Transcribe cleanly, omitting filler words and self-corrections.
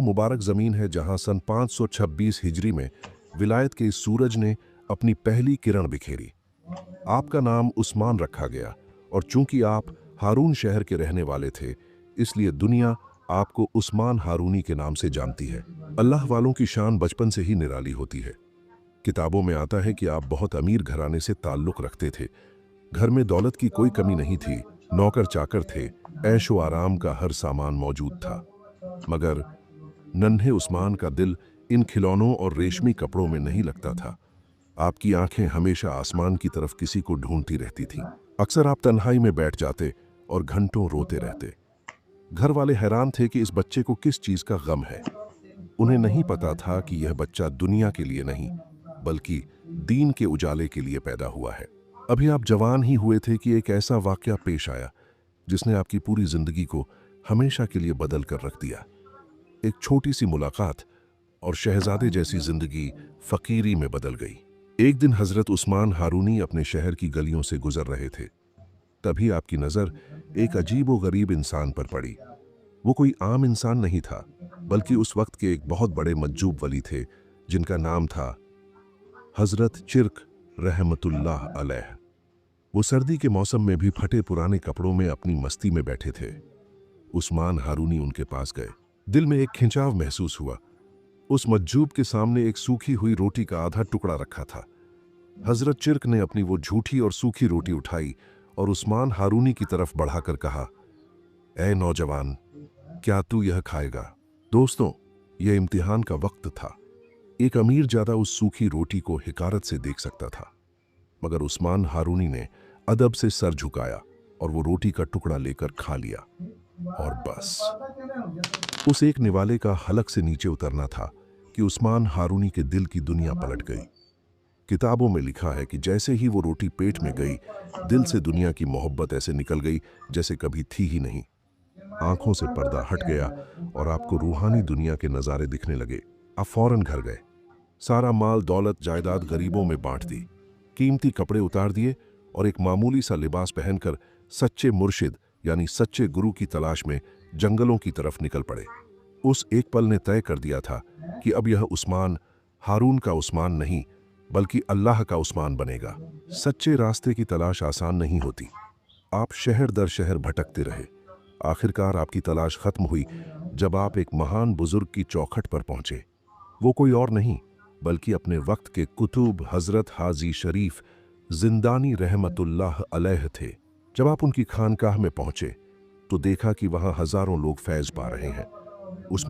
मुबारक ज़मीन है जहां सन 526 हिजरी में विलायत के इस सूरज ने अपनी पहली किरण बिखेरी। आपका नाम उस्मान रखा गया और चूंकि आप हारून शहर के रहने वाले थे, इसलिए दुनिया आपको उस्मान हारूनी के नाम से जानती है। अल्लाह वालों की शान बचपन से ही निराली होती है। किताबों में आता है कि आप बहुत अमीर घराने से ताल्लुक़ रखते थे। घर में दौलत की कोई कमी नहीं थी, नौकर चाकर थे, ऐशो आराम का हर सामान मौजूद था। मगर नन्हे उस्मान का दिल इन खिलौनों और रेशमी कपड़ों में नहीं लगता था। आपकी आंखें हमेशा आसमान की तरफ किसी को ढूंढती रहती थीं। अक्सर आप तन्हाई में बैठ जाते और घंटों रोते रहते। घर वाले हैरान थे कि इस बच्चे को किस चीज़ का गम है। उन्हें नहीं पता था कि यह बच्चा दुनिया के लिए नहीं, बल्कि दीन के उजाले के लिए पैदा हुआ है। अभी आप जवान ही हुए थे कि एक ऐसा वाक़या पेश आया जिसने आपकी पूरी जिंदगी को हमेशा के लिए बदल कर रख दिया। एक छोटी सी मुलाकात और शहजादे जैसी जिंदगी फकीरी में बदल गई। एक दिन हजरत उस्मान हारूनी अपने शहर की गलियों से गुजर रहे थे। तभी आपकी नज़र एक अजीब व गरीब इंसान पर पड़ी। वो कोई आम इंसान नहीं था, बल्कि उस वक्त के एक बहुत बड़े मज्जूब वली थे जिनका नाम था हजरत चिर्क रहमतुल्लाह अलैह। वो सर्दी के मौसम में भी फटे पुराने कपड़ों में अपनी मस्ती में बैठे थे। उस्मान हारूनी उनके पास गए। दिल में एक खिंचाव महसूस हुआ। उस मज्जूब के सामने एक सूखी हुई रोटी का आधा टुकड़ा रखा था। हजरत चिर्क ने अपनी वो झूठी और सूखी रोटी उठाई और उस्मान हारूनी की तरफ बढ़ाकर कहा, ऐ नौजवान, क्या तू यह खाएगा? दोस्तों, यह इम्तिहान का वक्त था। एक अमीर ज्यादा उस सूखी रोटी को हिकारत से देख सकता था, मगर उस्मान हारूनी ने अदब से सर झुकाया और वो रोटी का टुकड़ा लेकर खा लिया। और बस उस एक निवाले का हलक से नीचे उतरना था कि उस्मान हारूनी के दिल की दुनिया पलट गई। किताबों में लिखा है कि जैसे ही वो रोटी पेट में गई, दिल से दुनिया की मोहब्बत ऐसे निकल गई जैसे कभी थी ही नहीं। आंखों से पर्दा हट गया और आपको रूहानी दुनिया के नज़ारे दिखने लगे। आप फौरन घर गए, सारा माल दौलत जायदाद गरीबों में बांट दी, कीमती कपड़े उतार दिए और एक मामूली सा लिबास पहनकर सच्चे मुर्शिद यानी सच्चे गुरु की तलाश में जंगलों की तरफ निकल पड़े। उस एक पल ने तय कर दिया था कि अब यह उस्मान हारून का उस्मान नहीं, बल्कि अल्लाह का उस्मान बनेगा। सच्चे रास्ते की तलाश आसान नहीं होती। आप शहर दर शहर भटकते रहे। आखिरकार आपकी तलाश खत्म हुई जब आप एक महान बुजुर्ग की चौखट पर पहुंचे। वो कोई और नहीं, बल्कि अपने वक्त के कुतुब हजरत हाजी शरीफ जिंदानी रहमतुल्लाह अलैह थे। जब आप उनकी खानकाह में पहुंचे तो देखा कि वहां हजारों लोग फैज पा रहे हैं।